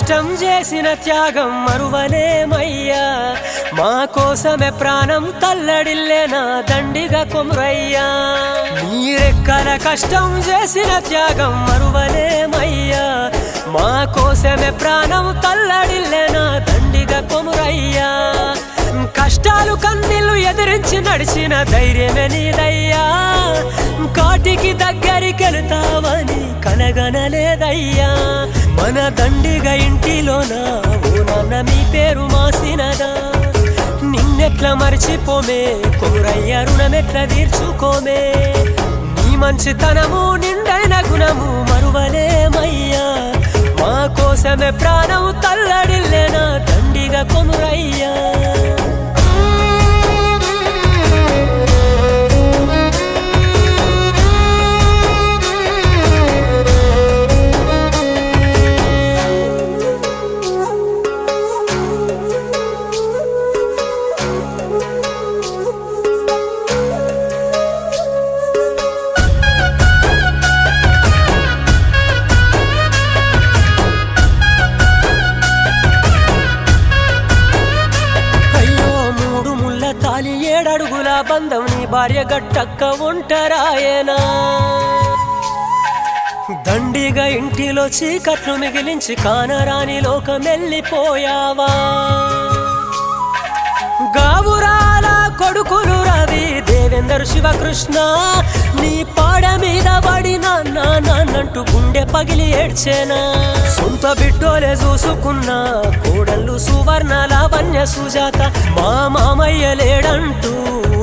కష్టం చేసిన త్యాగం మరువలేమయ్యా మా కోసమే ప్రాణం తల్లడిల్లేనా దండిగా కొమురయ్యా మీరెక్కల కష్టం చేసిన త్యాగం మరువలేమయ్యా మా కోసమే ప్రాణం తల్లడిల్లేనా దండిగా కొమురయ్యా కష్టాలు కన్నీళ్లు ఎదిరించి నడిచిన ధైర్యమే నీదయ్యా కాటికి దగ్గరికెళ్తావని కలగనలేదయ్యా మన దండిగా ఇంటిలోన ఓ నాన్న మీ పేరు మాసినదా నిన్నెట్లా మర్చిపోమే కొమురయ్య రుణమెట్లా తీర్చుకోమే నీ మంచితనము నిండైన గుణము మరువలేమయ్యా మా కోసమే ప్రాణం తల్లడిల్లేనా దండిగా కొమురయ్యా తాలి 7 అడుగుల బంధం నీ భార్య గట్టక్క ఒంటరాయేనా దండిగా ఇంటిలో చీకట్లు మిగిలించి కానరాని లోకమెల్లిపోయావా గావురాల కొడుకులు రవి దేవేందర్ శివకృష్ణ నీ పాడ మీద పడిన నాన్నంటూ గుండె పగిలి ఏడ్చేనా సొంత బిడ్డోలే చూసుకున్నా కోడళ్ళు సువర్ణ లావణ్య సుజాత మా మామయ్య లేడంటూ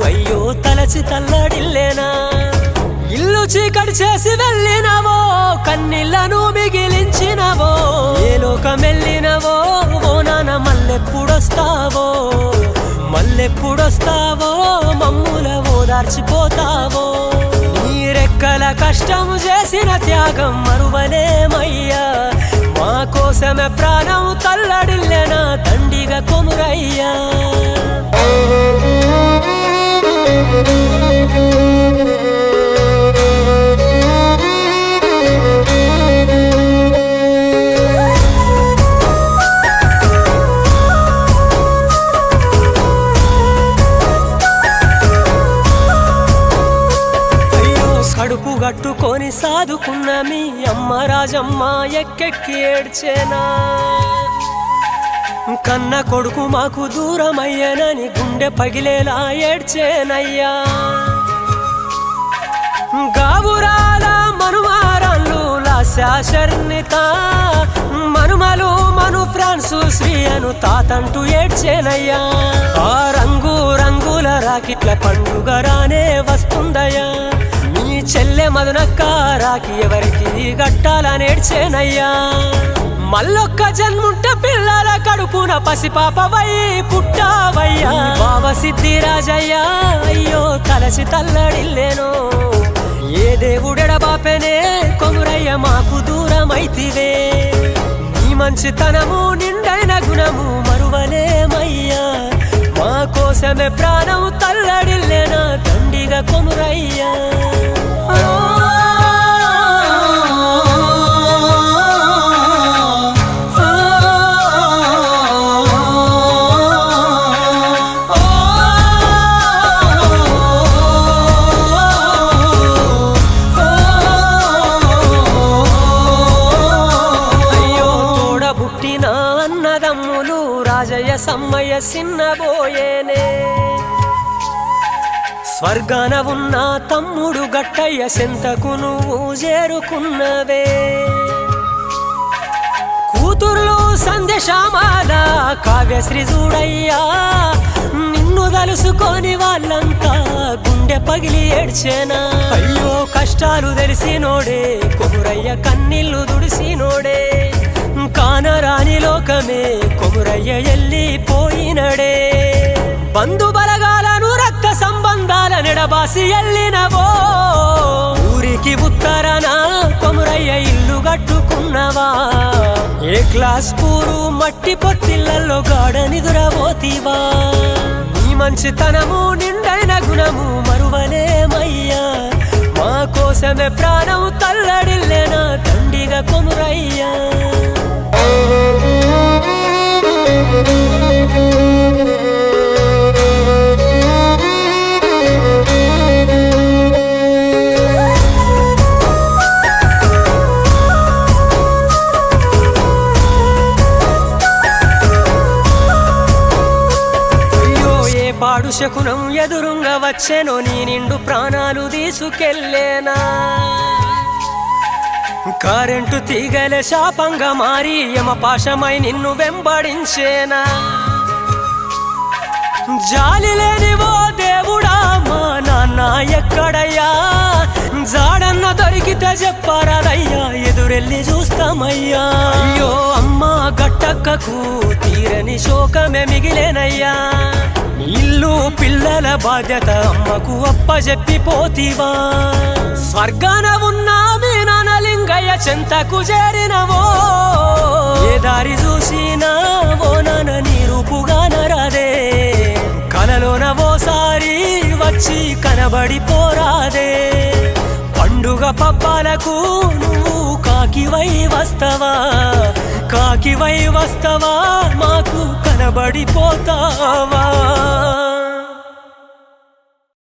అయ్యో తలచి తల్లడిల్లేనా ఇల్లు చీకటి చేసి వెళ్ళినవో కన్నీళ్లను మిగిలించినవో ఏ లోకమెళ్ళినవో ఓ నాన్న మళ్ళెప్పుడొస్తావో మమ్ముల ఓదార్చిపోతావో నీరెక్కల కష్టం చేసిన త్యాగం మరువలేమయ్యా మా కోసమే ప్రాణం తల్లడిల్లేనా దండిగా కొమురయ్యా కడుపు గట్టుకొని సాదుకున్న మీ అమ్మ రాజమ్మ ఎక్కెక్కి ఏడ్చేనా కన్న కొడుకు మాకు దూరమయ్యేనని గుండె పగిలేలా ఏడ్చేనయ్యా గావురాల మనుమారాళ్ళు లాస్యాశర్ణిత మనుమలు మను ఫ్రాన్సు శ్రీ అను తాతంటూ ఏడ్చేనయ్యా ఆ రంగు రంగుల రాకిట్ల పండుగ రానే వస్తుందయ్యా చెల్లె మధునక్క రాకి ఎవరికి గట్టాలనేడ్చేనయ్యా మల్లొక్క జన్ముంట పిల్లల కడుపున పసిపాపవై పుట్టావయ్యా బావ సిద్ధిరాజయ్యా అయ్యో తలసి తల్లడిల్లేను ఏ దేవుడెడబాపెనే కొమురయ్య మాకు దూరమైతివే నీ మంచితనము నిండైన గుణము మరువలేమయ్యా మా కోసమే ప్రాణం తల్లడిల్లేనా దండిగా కొమురయ్యా అన్నదమ్ములు రాజయ్య సమ్మయ్య సిన్నబోయేనే స్వర్గాన ఉన్న తమ్ముడు గట్టయ్య సెంతకు నువ్వు చేరుకున్నవే కూతుర్లు సందేశామాల కావ్యశ్రీ చూడయ్యా నిన్ను తలుసుకొని వాళ్ళంతా గుండె పగిలి ఏడ్చేనా అయ్యో కష్టాలు తెలిసినోడే కొమురయ్య కన్నీళ్లు దుడిసినోడే కానరాని లోకమే కొమురయ్య ఎల్లిపోయినడే బంధు బలగాలను రక్త సంబంధాల నెడబాసి ఎల్లినవో ఊరికి ఉత్తరాన కొమురయ్య ఇల్లు కట్టుకున్నవా ఏ క్లాస్ పూరు మట్టి పొత్తిళ్లలో గాఢ నిదురబోతివా నీ మంచితనము నిండైన గుణము మరువలేమయ్యా మా కోసమే ప్రాణం తల్లడిల్లేనా దండిగా కొమురయ్యా పాడు శకునం ఎదురుంగా వచ్చేనో నీ నిండు ప్రాణాలు తీసుకెళ్ళేనా కరెంటు తీగల శాపంగా మారి యమపాశమై నిన్ను వెంబడించేనా జాలి లేనివో దేవుడా మా నాన్న ఎక్కడయ్యా జాడన్న దొరికితే చెప్పరాదయ్యా ఎదురెళ్ళి చూస్తామయ్యా అయ్యో అమ్మా గట్టక్కకు తీరని శోకమే మిగిలేనయ్యా ఇల్లు పిల్లల బాధ్యత అమ్మకు అప్పజెప్పిపోతివా స్వర్గాన ఉన్నా మీ నాన్న లింగయ్య చెంతకు చేరినవో ఏ దారి చూసినా ఓ నాన్న నీ రూపుగానరాదే కలలోన ఓసారి వచ్చి కనబడిపోరాదే పండుగ పబ్బాలకు నువ్వు కాకివై వస్తవా మాకు కనబడిపోతావా